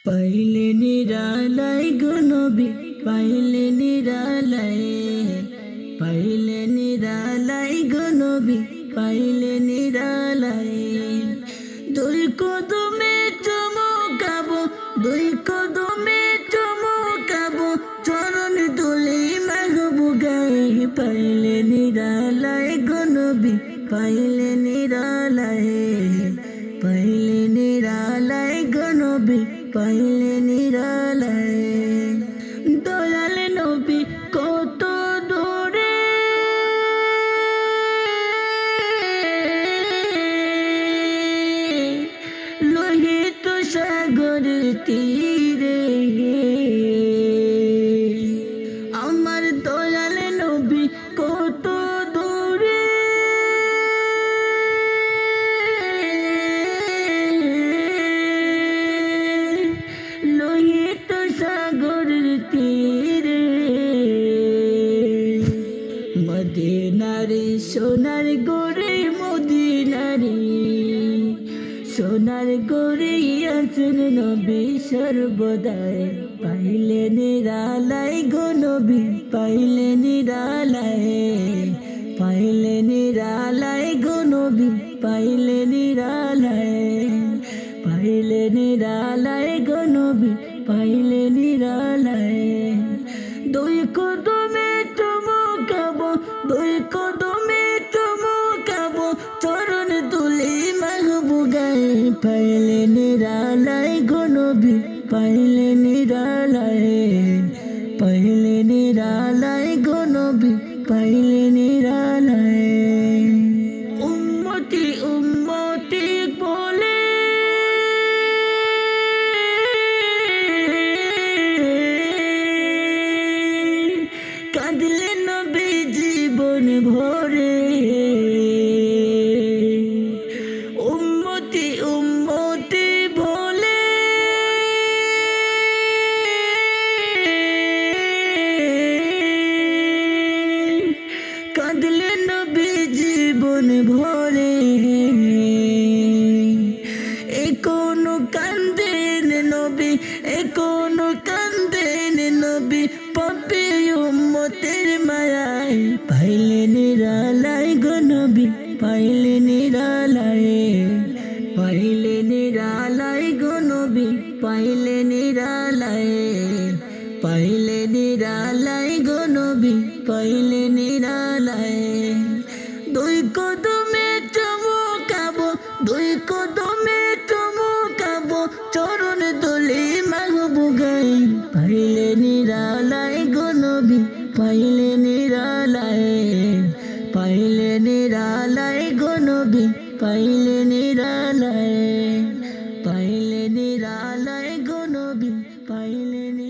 পাইলে নিরালাই গো নবী, পাইলে নিরালাই, পাইলে নিরালাই গো নবী, পাইলে নিরালাই। দুই কদমে চমকাবো, দুই কদমে চমকাবো, চরণ ধুলি মাগবো গায়ে। পাইলে নিরালাই গো নবী, পাইলে নিরালাই, পাইলে নিরালাই গো নবী, পাইলে নিরালাই। দয়াল নবী কত দূরে, লোহিত সাগর তীরে, আমার দয়াল নবী কত দূরে, লোহিত সাগর তীরে। মদিনারে সোনার গোরে, মদিনারে সোনার গোরে আছেন নবী সর্বদাই। পাইলে নিরালাই গো নবী, পাইলে নিরালাই, পাইলে নিরালাই গো নবী, পাইলে নিরালাই, পাইলে নিরালাই গো নবী, পাইলে নিরালাই। দুই কদমে চমকাবো, দুই কদমে চমকাবো, চরণ ধুলি মাগবো গায়ে। পাইলে নিরালাই গো নবী, পাইলে নিরালাই, পাইলে নিরালাই গো নবী, পাইলে নিরালাই। উম্মতি উম্মতি বলে কাঁদলে নবী জীবন ভরে। উম্মতি উম্মতি বলে কাঁদলে নবী জীবন ভরে। এখনো কান্দেন নবী, এখনো কান্দেন নবী, পাপী উম্মতের মায়ায়। পাইলে নিরালাই গো নবী, পাইলে নিরালাই, পাইলে নিরালাই গো নবী, পাইলে নিরালাই, পাইলে নিরালাই গো নবী, পাইলে নিরালাই। দুই কদমে চমকাবো, দুই কদমে চমকাবো, চরণ ধুলি মাগবো গায়ে। পাইলে নিরালাই গো নবী, পাইলে নিরালাই, পাইলে নিরালাই গো নবী, পাইলে নিরালাই, পাইলে নিরালাই গো নবী, পাইলে।